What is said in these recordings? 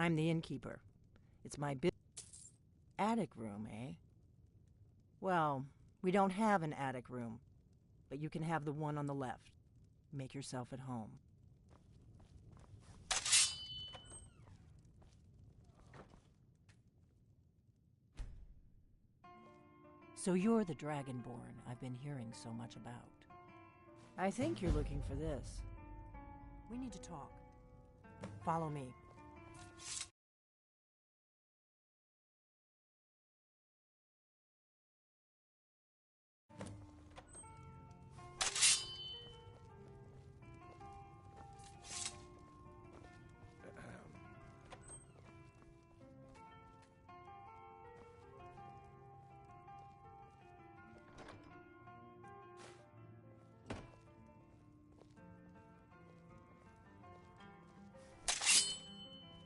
I'm the innkeeper. It's my attic room, eh? Well, we don't have an attic room, but you can have the one on the left. Make yourself at home. So you're the Dragonborn I've been hearing so much about. I think you're looking for this. We need to talk. Follow me.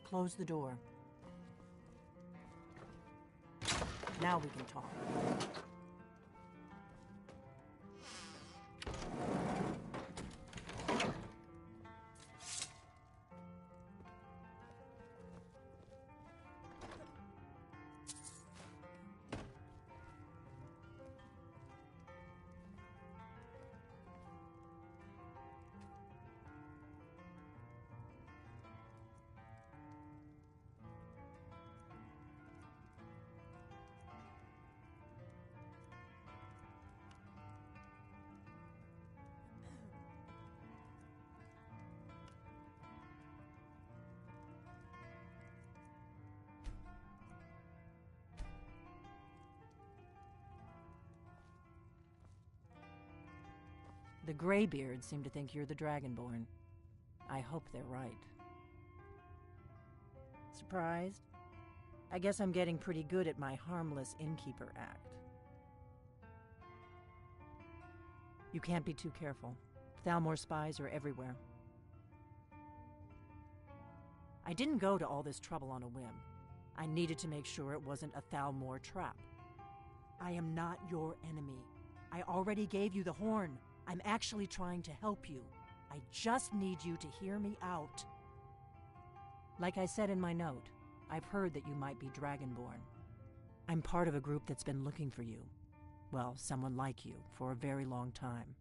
Close the door. Now we can talk. The Greybeards seem to think you're the Dragonborn. I hope they're right. Surprised? I guess I'm getting pretty good at my harmless innkeeper act. You can't be too careful. Thalmor spies are everywhere. I didn't go to all this trouble on a whim. I needed to make sure it wasn't a Thalmor trap. I am not your enemy. I already gave you the horn. I'm actually trying to help you. I just need you to hear me out. Like I said in my note, I've heard that you might be Dragonborn. I'm part of a group that's been looking for you. Well, someone like you, for a very long time.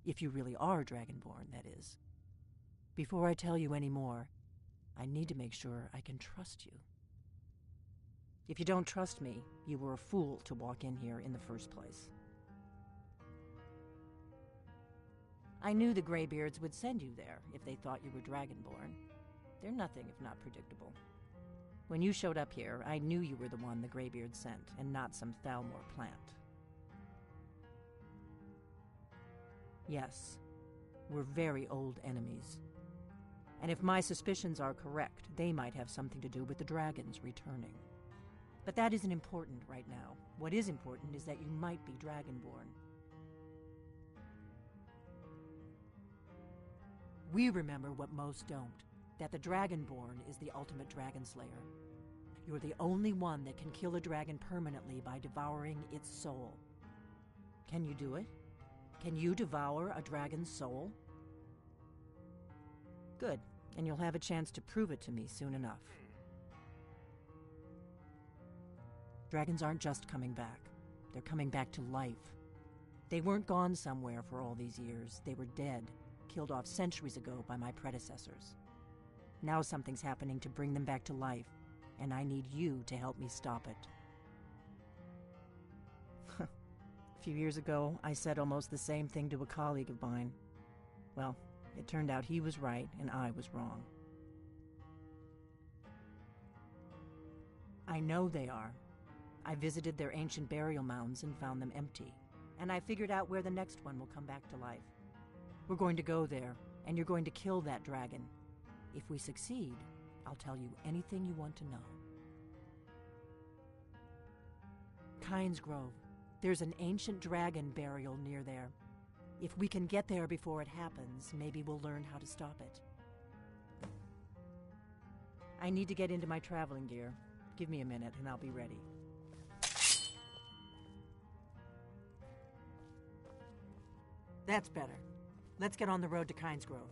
If you really are Dragonborn, that is. Before I tell you any more, I need to make sure I can trust you. If you don't trust me, you were a fool to walk in here in the first place. I knew the Greybeards would send you there if they thought you were Dragonborn. They're nothing if not predictable. When you showed up here, I knew you were the one the Greybeards sent, and not some Thalmor plant. Yes, we're very old enemies. And if my suspicions are correct, they might have something to do with the dragons returning. But that isn't important right now. What is important is that you might be Dragonborn. We remember what most don't, that the Dragonborn is the ultimate dragon slayer. You're the only one that can kill a dragon permanently by devouring its soul. Can you do it? Can you devour a dragon's soul? Good, and you'll have a chance to prove it to me soon enough. Dragons aren't just coming back. They're coming back to life. They weren't gone somewhere for all these years. They were dead, killed off centuries ago by my predecessors. Now something's happening to bring them back to life, and I need you to help me stop it. A few years ago, I said almost the same thing to a colleague of mine. Well, it turned out he was right and I was wrong. I know they are. I visited their ancient burial mounds and found them empty, and I figured out where the next one will come back to life. We're going to go there, and you're going to kill that dragon. If we succeed, I'll tell you anything you want to know. Kynes Grove. There's an ancient dragon burial near there. If we can get there before it happens, maybe we'll learn how to stop it. I need to get into my traveling gear. Give me a minute and I'll be ready. That's better. Let's get on the road to Kynes Grove.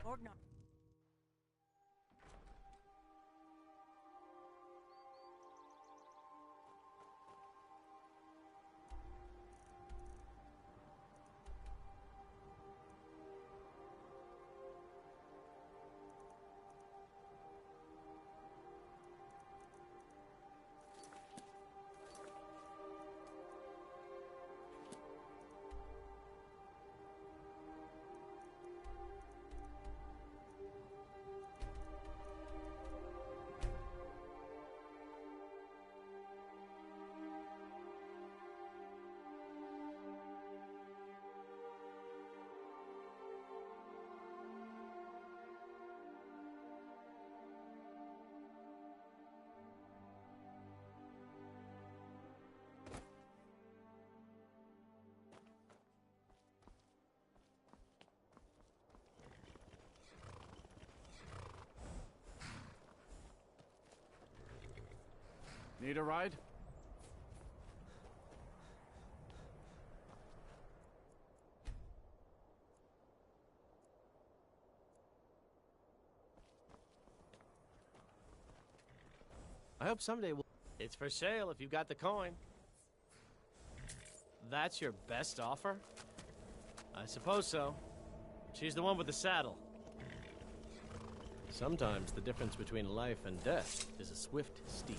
Or not. Need a ride? I hope someday we'll... It's for sale if you've got the coin. That's your best offer? I suppose so. She's the one with the saddle. Sometimes the difference between life and death is a swift steed.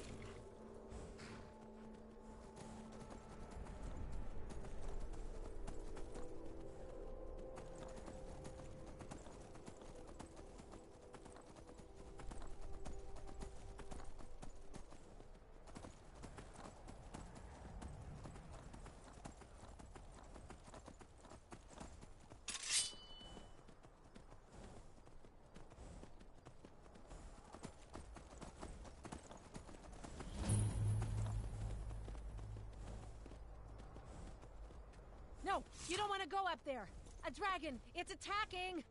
No, you don't want to go up there. A dragon, it's attacking.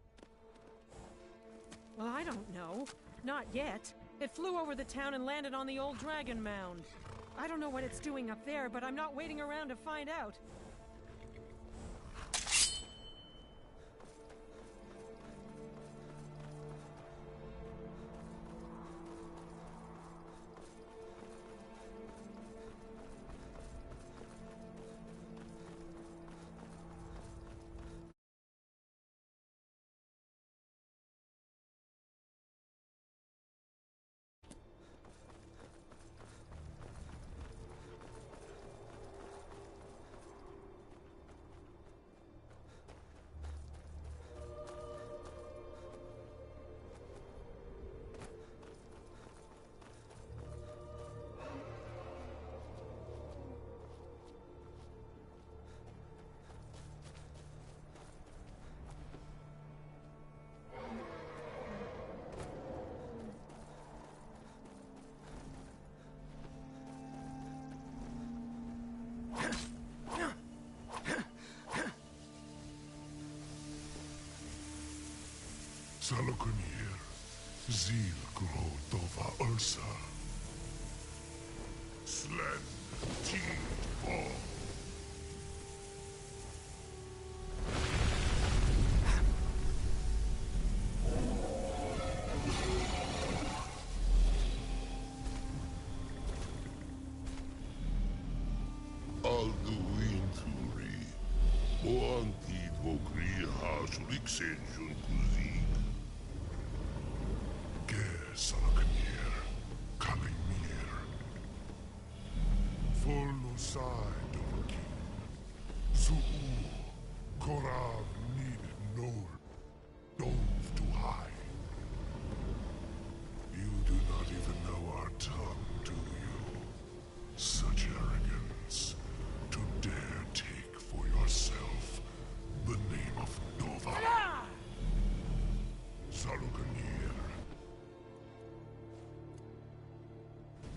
Well, I don't know. Not yet. It flew over the town and landed on the old dragon mound. I don't know what it's doing up there, but I'm not waiting around to find out. Salokunir, Zil Gro Dova Ursa. Slen, Tid, Ball. Alduinturi, Boantid Vokri Hasuliksenjun Kuzik. Ger Salokunir, Kalimir. Folusai Dovakin. Zuu, Korav needed Nor. Dove to hide. You do not even know our tongue, do you? Such arrogance. To dare take for yourself the name of Dova. Salokunir.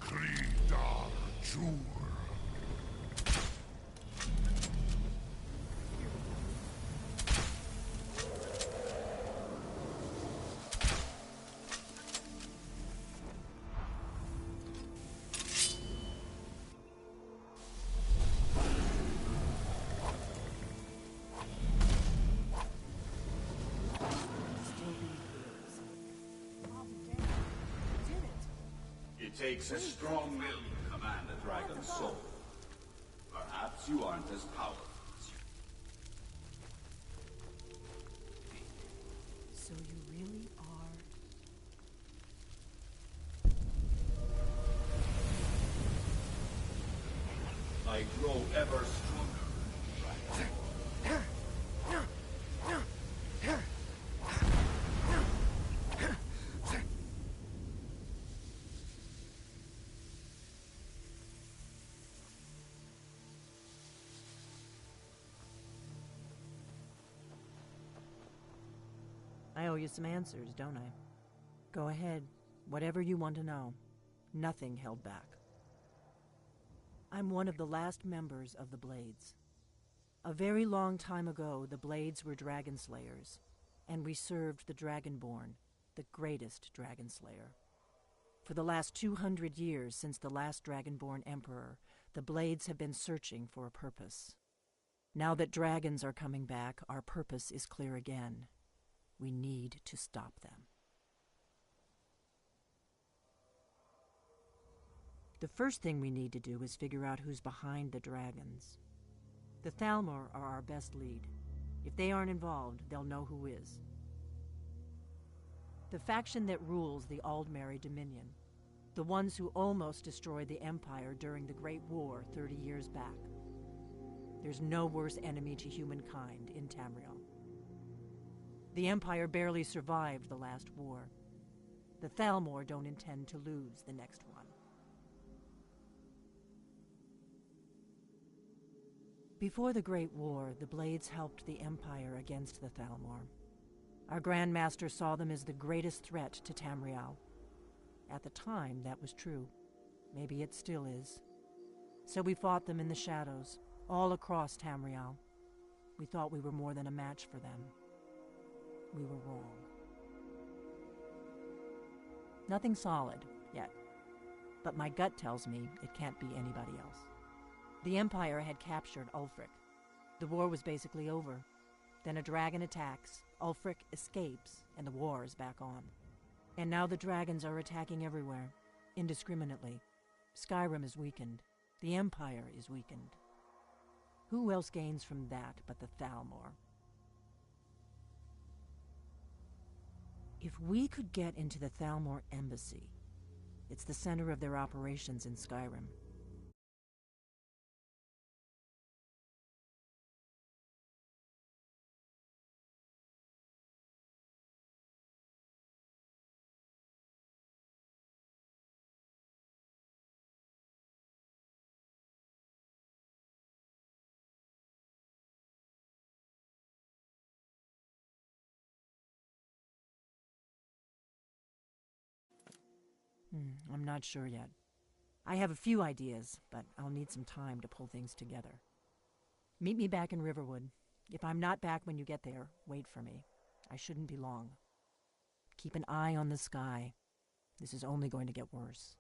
Kridar Jur. Still be It takes a strong will to command a dragon's soul. Perhaps you aren't as powerful as you. So you really are... I grow ever stronger. I owe you some answers, don't I? Go ahead. Whatever you want to know. Nothing held back. I'm one of the last members of the Blades. A very long time ago, the Blades were dragon slayers, and we served the Dragonborn, the greatest dragon slayer. For the last 200 years since the last Dragonborn emperor, the Blades have been searching for a purpose. Now that dragons are coming back, our purpose is clear again. We need to stop them. The first thing we need to do is figure out who's behind the dragons. The Thalmor are our best lead. If they aren't involved, they'll know who is. The faction that rules the Aldmeri Dominion. The ones who almost destroyed the Empire during the Great War 30 years back. There's no worse enemy to humankind in Tamriel. The Empire barely survived the last war. The Thalmor don't intend to lose the next one. Before the Great War, the Blades helped the Empire against the Thalmor. Our Grand Master saw them as the greatest threat to Tamriel. At the time, that was true. Maybe it still is. So we fought them in the shadows, all across Tamriel. We thought we were more than a match for them. We were wrong. Nothing solid, yet. But my gut tells me it can't be anybody else. The Empire had captured Ulfric. The war was basically over. Then a dragon attacks, Ulfric escapes, and the war is back on. And now the dragons are attacking everywhere, indiscriminately. Skyrim is weakened. The Empire is weakened. Who else gains from that but the Thalmor? If we could get into the Thalmor embassy, it's the center of their operations in Skyrim. I'm not sure yet. I have a few ideas, but I'll need some time to pull things together. Meet me back in Riverwood. If I'm not back when you get there, wait for me. I shouldn't be long. Keep an eye on the sky. This is only going to get worse.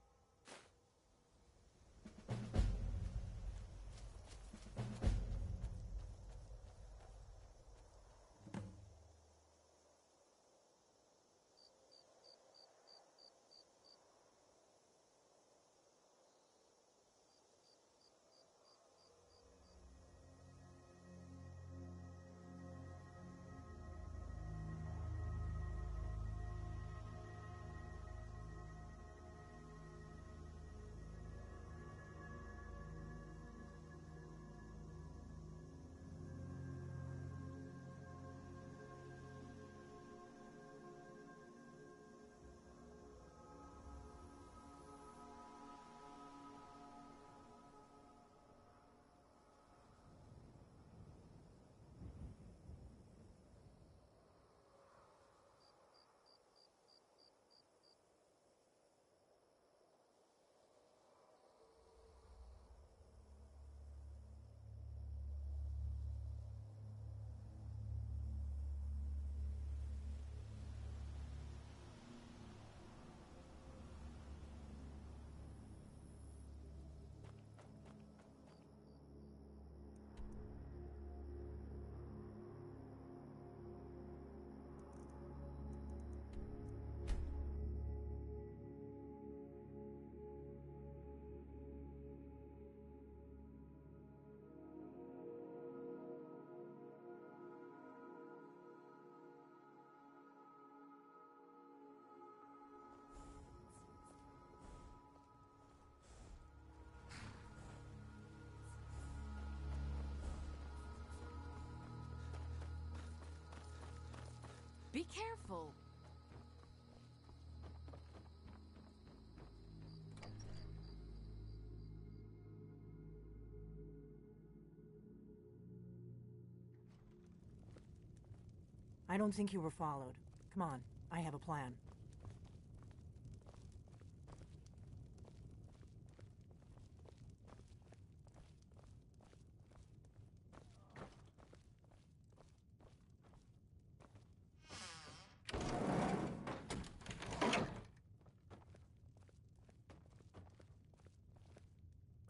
I don't think you were followed. Come on, I have a plan.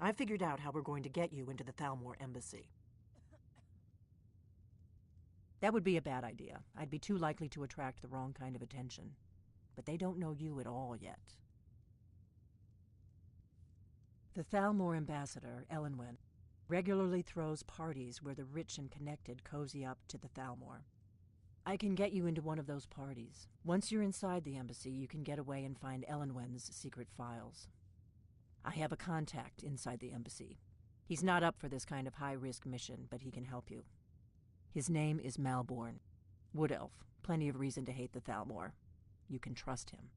I figured out how we're going to get you into the Thalmor embassy. That would be a bad idea. I'd be too likely to attract the wrong kind of attention. But they don't know you at all yet. The Thalmor ambassador, Elenwen, regularly throws parties where the rich and connected cozy up to the Thalmor. I can get you into one of those parties. Once you're inside the embassy, you can get away and find Elenwen's secret files. I have a contact inside the embassy. He's not up for this kind of high-risk mission, but he can help you. His name is Malborn. Wood Elf. Plenty of reason to hate the Thalmor. You can trust him.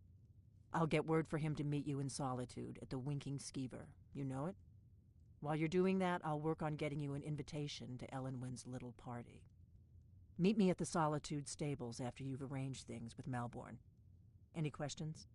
I'll get word for him to meet you in Solitude at the Winking Skeever. You know it? While you're doing that, I'll work on getting you an invitation to Elenwen's little party. Meet me at the Solitude stables after you've arranged things with Malborn. Any questions?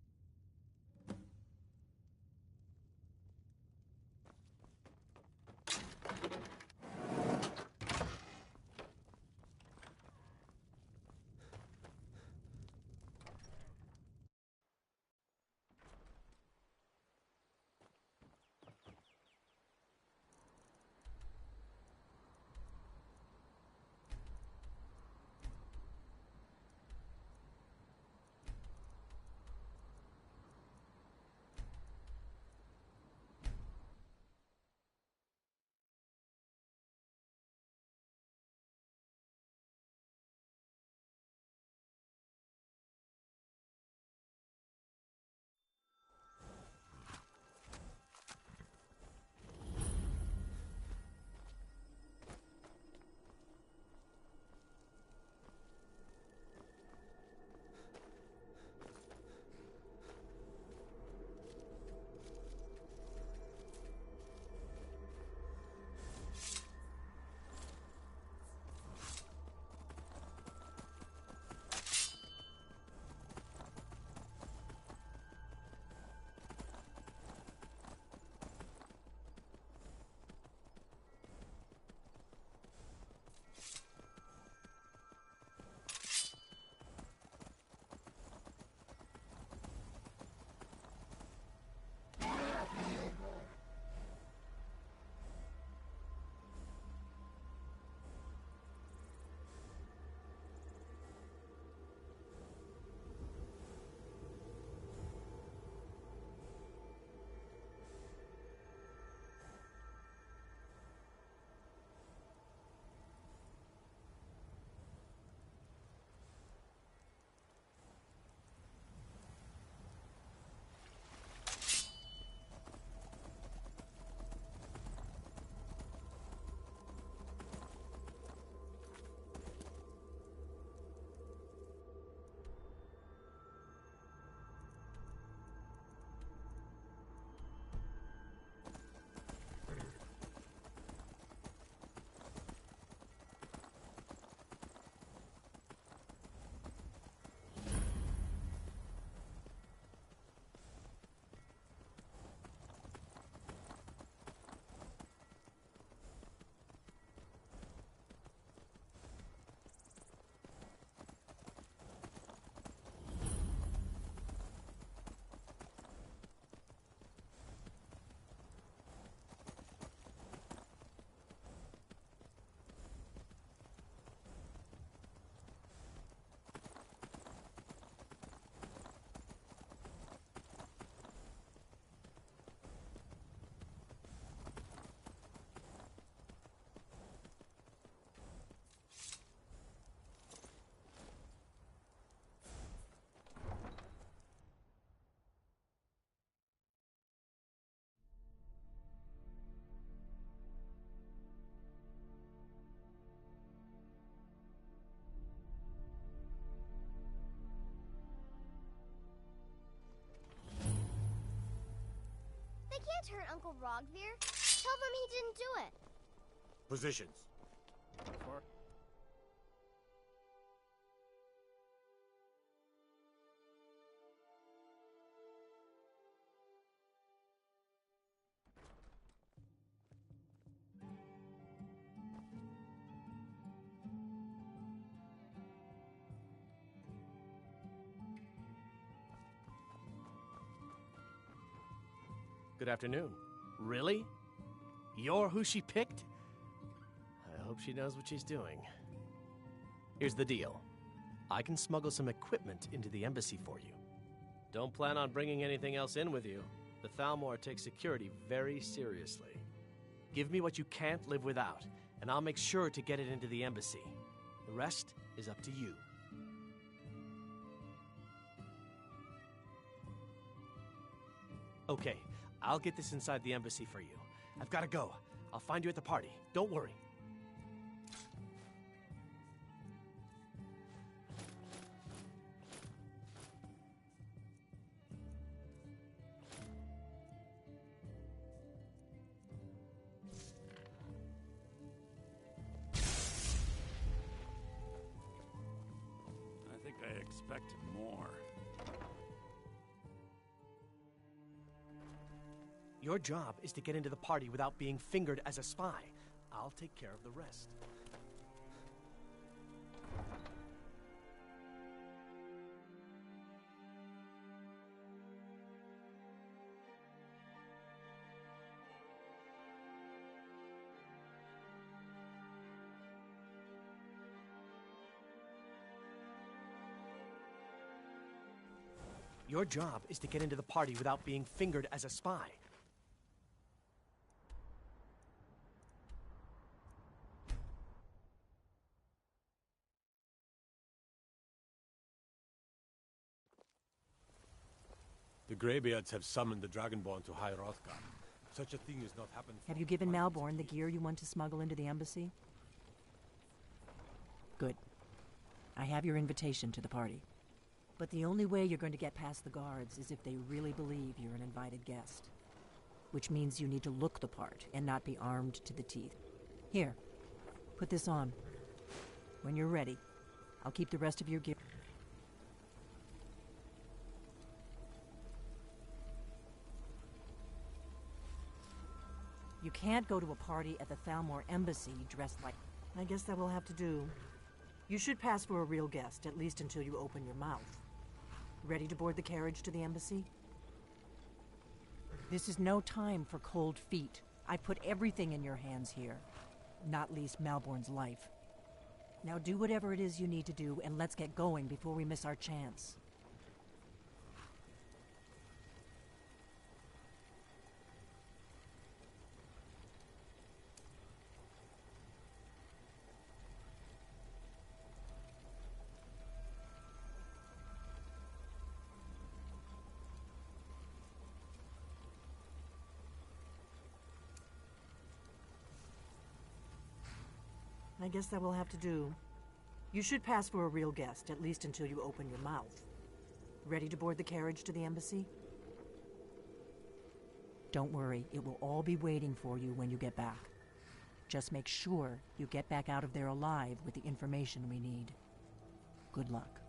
Can't hurt Uncle Rogvir. Tell them he didn't do it. Positions. Good afternoon. Really? You're who she picked? I hope she knows what she's doing. Here's the deal. I can smuggle some equipment into the embassy for you. Don't plan on bringing anything else in with you. The Thalmor takes security very seriously. Give me what you can't live without, and I'll make sure to get it into the embassy. The rest is up to you. Okay, I'll get this inside the embassy for you. I've got to go. I'll find you at the party. Don't worry. I think I expected more. Your job is to get into the party without being fingered as a spy. I'll take care of the rest. Your job is to get into the party without being fingered as a spy. The Greybeards have summoned the Dragonborn to High Hrothgar. Such a thing has not happened. Have you given Malborn the gear you want to smuggle into the embassy? Good. I have your invitation to the party. But the only way you're going to get past the guards is if they really believe you're an invited guest. Which means you need to look the part and not be armed to the teeth. Here, put this on. When you're ready, I'll keep the rest of your gear. You can't go to a party at the Thalmor embassy dressed like... I guess that will have to do. You should pass for a real guest, at least until you open your mouth. Ready to board the carriage to the embassy? This is no time for cold feet. I put everything in your hands here, not least Malborn's life. Now do whatever it is you need to do, and let's get going before we miss our chance. I guess that will have to do. You should pass for a real guest, at least until you open your mouth. Ready to board the carriage to the embassy? Don't worry, it will all be waiting for you when you get back. Just make sure you get back out of there alive with the information we need. Good luck.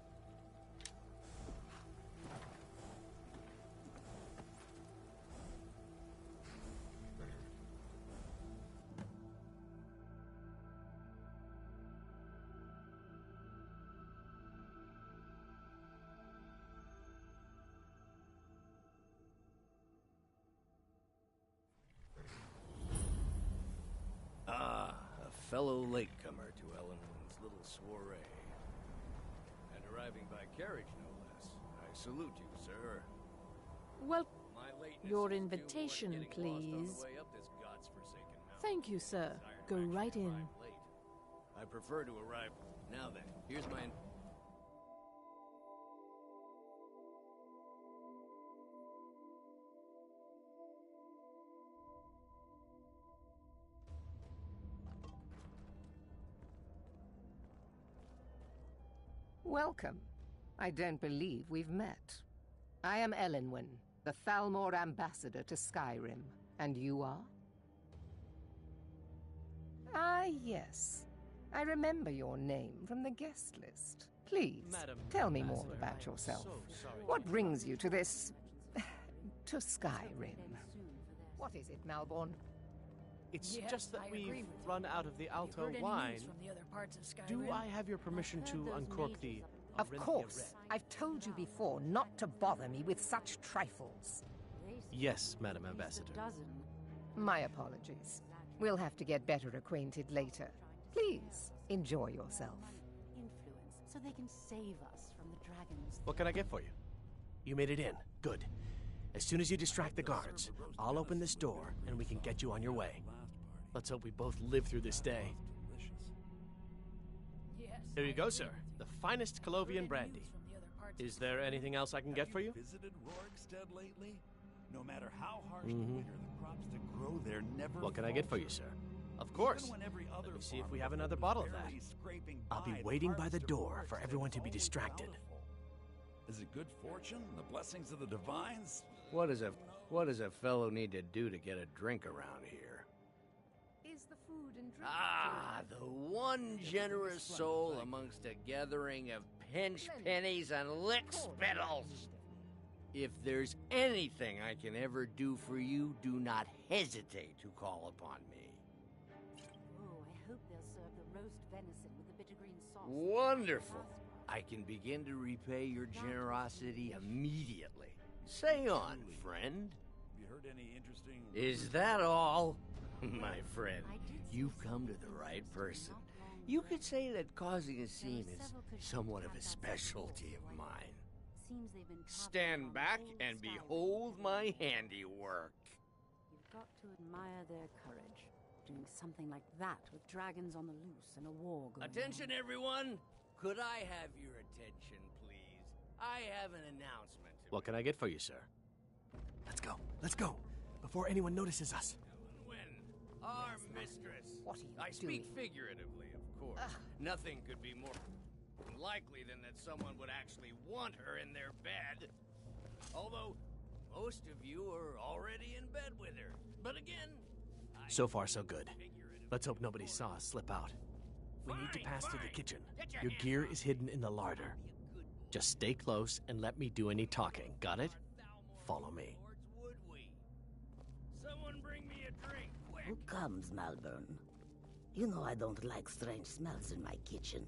Fellow latecomer to Ellenwood's little soiree. And arriving by carriage, no less. I salute you, sir. Well, My lateness your is due invitation, to getting lost on the please. way up this god's-forsaken mountain. Thank you, sir. Iron Go Axe right in. arrived late. I prefer to arrive... Now then, here's my... Welcome. I don't believe we've met. I am Elenwen, the Thalmor ambassador to Skyrim. And you are? Ah, yes. I remember your name from the guest list. Please, Madam tell me more Ambassador, about I am yourself. so sorry What to brings you to this... to Skyrim? What is it, Malborn? It's Yes, just that I agree we've with you. run out of the You've Alto heard any news wine. from the other parts of Skyrim? Do I have your permission to uncork the... Of Orinthia course. Red? I've told you before not to bother me with such trifles. Yes, Madam Ambassador. My apologies. We'll have to get better acquainted later. Please, enjoy yourself. Influence, so they can save us from the dragons. What can I get for you? You made it in. Good. As soon as you distract the guards, I'll open this door and we can get you on your way. Let's hope we both live through this day. Here you go, sir. The finest Colovian brandy. Is there anything else I can get for you? Visited Rorikstead lately? No matter how harsh the winter, the crops that grow there never. What can I get for you, sir? Of course. Let me see if we have another bottle of that. I'll be waiting by the door for everyone to be distracted. Is it good fortune? The blessings of the divines? What does a fellow need to do to get a drink around here? Is the food and drink? Ah, the one generous soul amongst a gathering of pinch pennies and lick spittles. If there's anything I can ever do for you, do not hesitate to call upon me. Oh, I hope they'll serve the roast venison with the bitter green sauce. Wonderful. I can begin to repay your generosity immediately. Say on, friend. Have you heard any interesting... Is that all? My friend, you've come to the right person. You could say that causing a scene is somewhat of a specialty of mine. Stand back and behold my handiwork. You've got to admire their courage. Doing something like that with dragons on the loose and a war going Attention, on. everyone! Could I have your attention, please? I have an announcement to What can I get for you, sir? Let's go. Let's go. Before anyone notices us. Win, our mistress. What are you I speak figuratively, of course. Nothing could be more likely than that someone would actually want her in their bed. Although, most of you are already in bed with her. But again... So far, so good. Let's hope nobody saw us slip out. We need to pass through the kitchen. Your gear is hidden in the larder. Just stay close and let me do any talking. Got it? Follow me. Someone bring me a drink, quick! Who comes, Malvern? You know I don't like strange smells in my kitchen.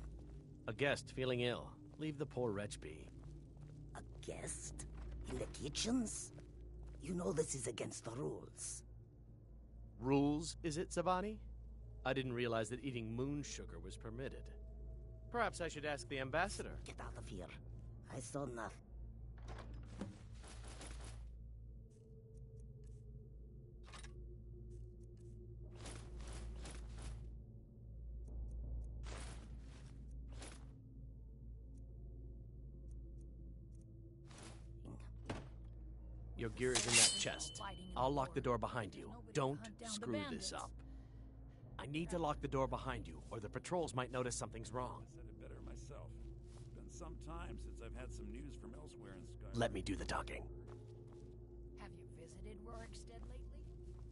A guest feeling ill. Leave the poor wretch be. A guest? In the kitchens? You know this is against the rules. Rules, is it, Zabani? I didn't realize that eating moon sugar was permitted. Perhaps I should ask the ambassador. Get out of here. I saw nothing. Your gear is in that chest. I'll lock the door behind you. Don't screw this up. I need to lock the door behind you, or the patrols might notice something's wrong. I said it better myself. It's been some time since I've had some news from elsewhere in Skyrim. Let me do the talking. Have you visited Rorikstead lately?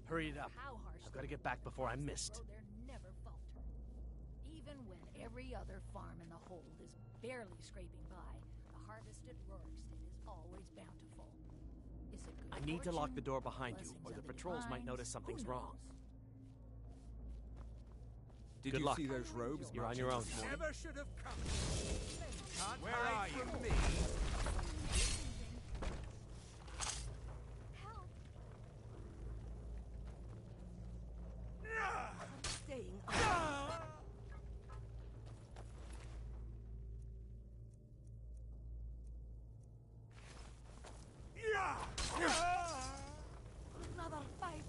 Hurry it up. How harsh I've got to get back before I'm missed. They're never falter. Even when every other farm in the hold is barely scraping by, the harvest at Rorikstead is always bountiful. Is it good I need to lock the fortune? door behind you, Blessings or the of the patrols might divines? notice something's Who wrong. knows? Did Good you luck. see those robes? You're on your own. Never should have come. Where are you? From me. Staying another fight.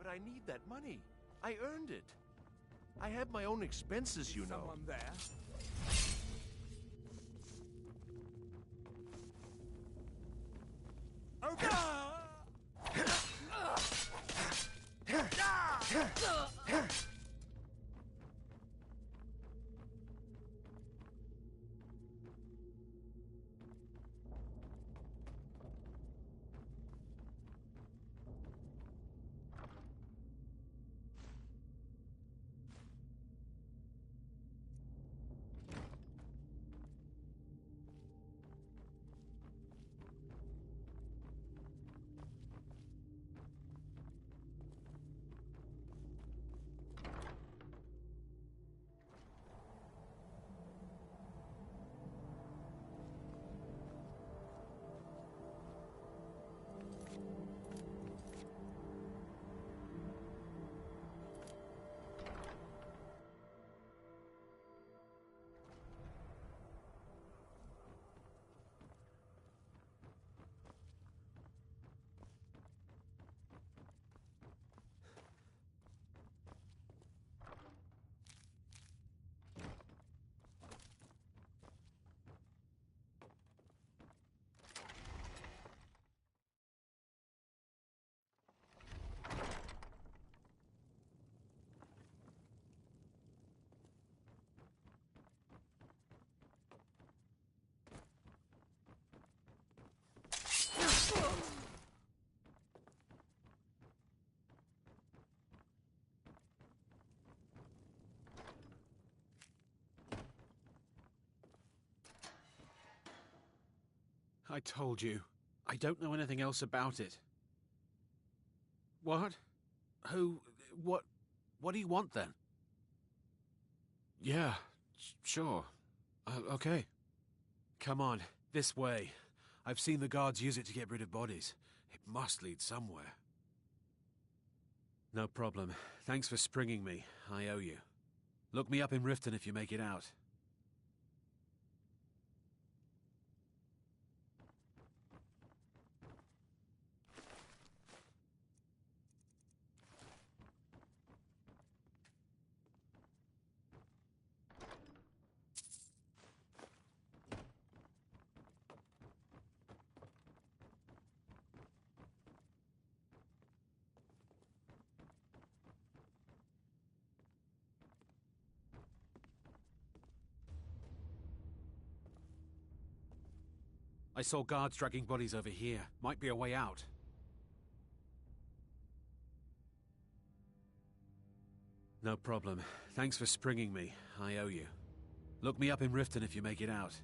I need that money. I earned it. I have my own expenses, you know. Someone there? I told you. I don't know anything else about it. What? Who? What do you want, then? Yeah, sure. Okay. Come on, this way. I've seen the guards use it to get rid of bodies. It must lead somewhere. No problem. Thanks for springing me. I owe you. Look me up in Riften if you make it out. I saw guards dragging bodies over here. Might be a way out. No problem. Thanks for springing me. I owe you. Look me up in Riften if you make it out.